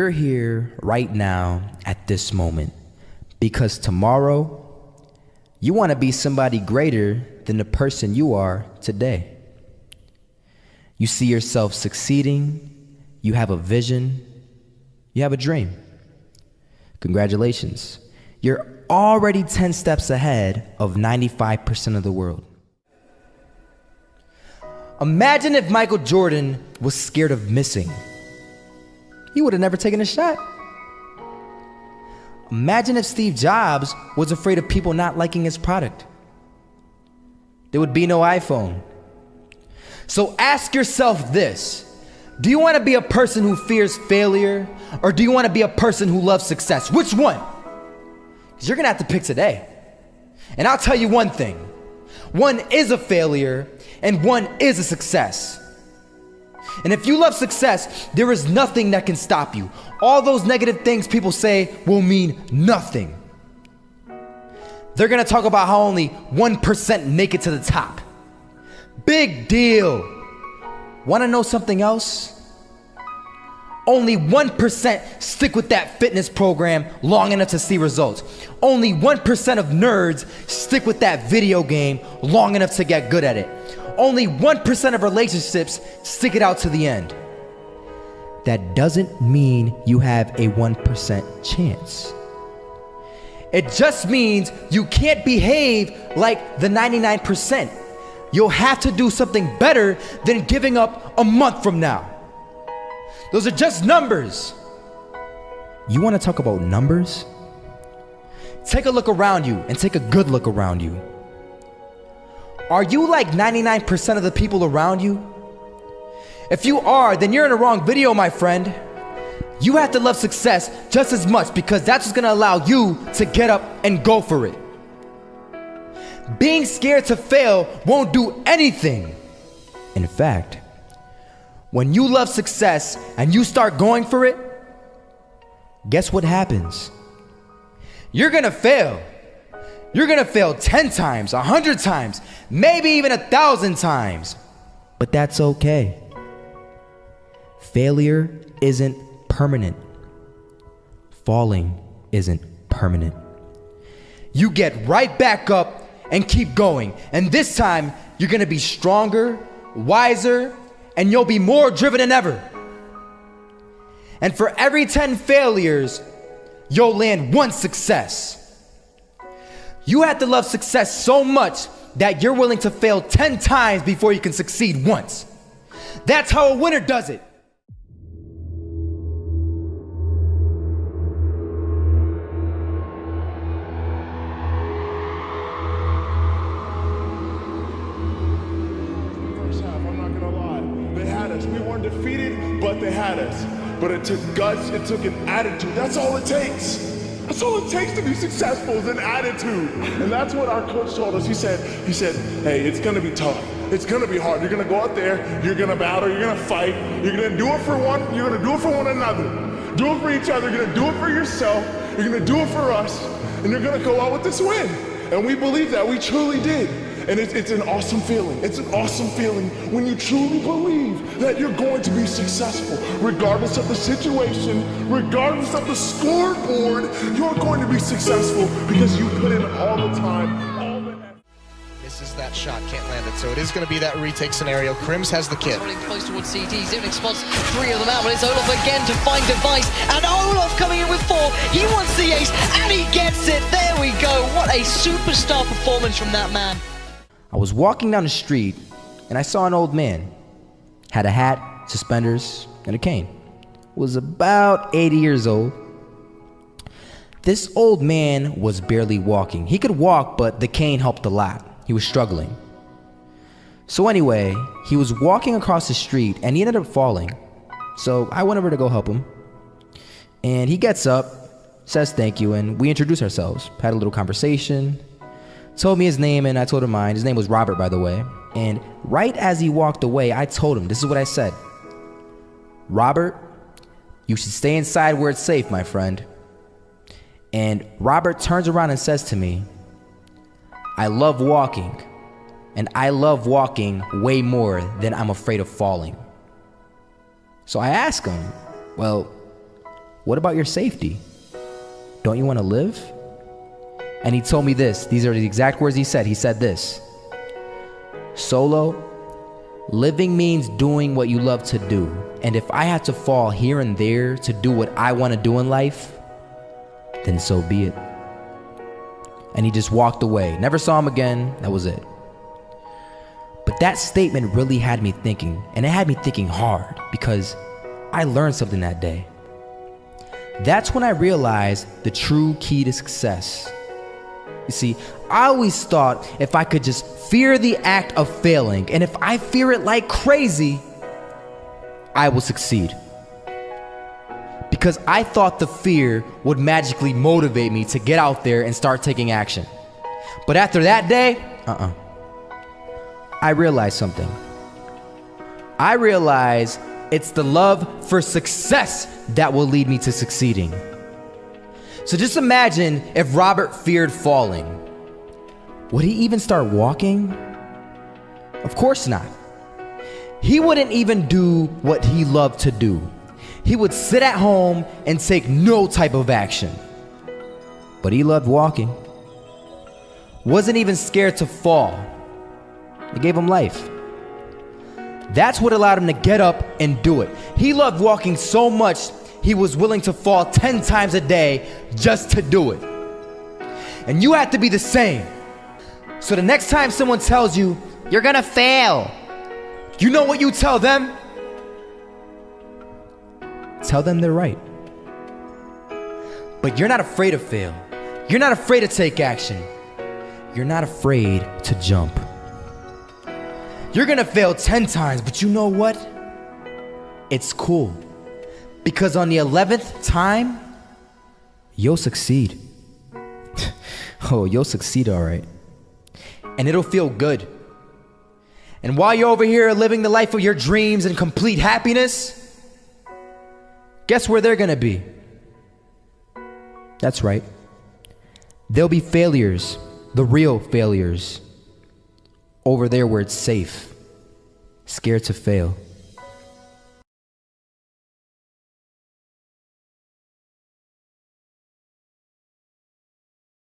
You're here right now at this moment because tomorrow you want to be somebody greater than the person you are today. You see yourself succeeding, you have a vision, you have a dream. Congratulations. You're already 10 steps ahead of 95% of the world. Imagine if Michael Jordan was scared of missing. He would have never taken a shot. Imagine if Steve Jobs was afraid of people not liking his product. There would be no iPhone. So ask yourself this: do you want to be a person who fears failure, or do you want to be a person who loves success? Which one? Because you're going to have to pick today. And I'll tell you one thing: one is a failure and one is a success. And if you love success, there is nothing that can stop you. All those negative things people say will mean nothing. They're gonna talk about how only 1% make it to the top. Big deal. Wanna know something else? Only 1% stick with that fitness program long enough to see results. Only 1% of nerds stick with that video game long enough to get good at it. Only 1% of relationships stick it out to the end. That doesn't mean you have a 1% chance. It just means you can't behave like the 99%. You'll have to do something better than giving up a month from now. Those are just numbers. You want to talk about numbers? Take a look around you and take a good look around you. Are you like 99% of the people around you? If you are, then you're in the wrong video, my friend. You have to love success just as much, because that's what's gonna allow you to get up and go for it. Being scared to fail won't do anything. In fact, when you love success and you start going for it, guess what happens? You're gonna fail. You're gonna fail 10 times, 100 times, maybe even 1,000 times. But that's okay. Failure isn't permanent. Falling isn't permanent. You get right back up and keep going. And this time, you're gonna be stronger, wiser, and you'll be more driven than ever. And for every 10 failures, you'll land one success. You have to love success so much that you're willing to fail 10 times before you can succeed once. That's how a winner does it. First half, I'm not gonna lie. They had us. We weren't defeated, but they had us. But it took guts, it took an attitude. That's all it takes. That's all it takes to be successful, is an attitude. And that's what our coach told us. He said, hey, it's gonna be tough. It's gonna be hard. You're gonna go out there, you're gonna battle, you're gonna fight, you're gonna do it for one, you're gonna do it for one another. Do it for each other, you're gonna do it for yourself, you're gonna do it for us, and you're gonna go out with this win. And we believe that, we truly did. And it's an awesome feeling. It's an awesome feeling when you truly believe that you're going to be successful. Regardless of the situation, regardless of the scoreboard, you're going to be successful because you put in all the time, all the effort. Misses that shot, can't land it. So it is going to be that retake scenario. Crims has the kid. Running close towards CT. Zivnik spots 3 of them out, but it's Olaf again to find device. And Olaf coming in with 4. He wants the ace, and he gets it. There we go. What a superstar performance from that man. I was walking down the street and I saw an old man. Had a hat, suspenders, and a cane. Was about 80 years old. This old man was barely walking. He could walk, but the cane helped a lot. He was struggling. So anyway, he was walking across the street and he ended up falling. So I went over to go help him. And he gets up, says thank you, and we introduced ourselves. Had a little conversation. Told me his name and I told him mine. His name was Robert, by the way. And right as he walked away, I told him, this is what I said. Robert, you should stay inside where it's safe, my friend. And Robert turns around and says to me, I love walking, and I love walking way more than I'm afraid of falling. So I ask him, well, what about your safety? Don't you want to live? And he told me this. These are the exact words he said. He said this: Solo, living means doing what you love to do. And if I had to fall here and there to do what I want to do in life, then so be it. And he just walked away. Never saw him again. That was it. But that statement really had me thinking, and it had me thinking hard, because I learned something that day. That's when I realized the true key to success. You see, I always thought if I could just fear the act of failing, and if I fear it like crazy, I will succeed. Because I thought the fear would magically motivate me to get out there and start taking action. But after that day, I realized something. I realized it's the love for success that will lead me to succeeding. So just imagine if Robert feared falling. Would he even start walking? Of course not. He wouldn't even do what he loved to do. He would sit at home and take no type of action. But he loved walking. Wasn't even scared to fall. It gave him life. That's what allowed him to get up and do it. He loved walking so much, he was willing to fall 10 times a day just to do it. And you have to be the same. So the next time someone tells you, you're gonna fail, you know what you tell them? Tell them they're right. But you're not afraid to fail. You're not afraid to take action. You're not afraid to jump. You're gonna fail 10 times, but you know what? It's cool. Because on the 11th time, you'll succeed. Oh, you'll succeed, all right. And it'll feel good. And while you're over here living the life of your dreams and complete happiness, guess where they're gonna be? That's right. They'll be failures, the real failures, over there where it's safe, scared to fail.